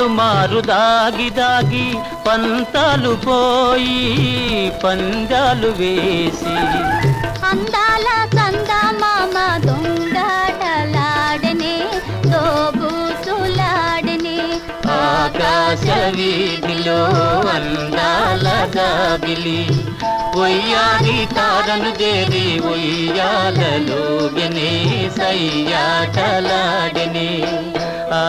పలుమారు దాగి దాగి పంతాలు పోయి పందాలు వేసి అందాల చందమామ దొంగాటలాడనే దోబూసులాడనే ఆకాశ వీధిలో అందాల జాబిలి ఒయ్యారి తారను దేవి ఒయ్యాలలోగనే సయ్యాటలాడనే ఆ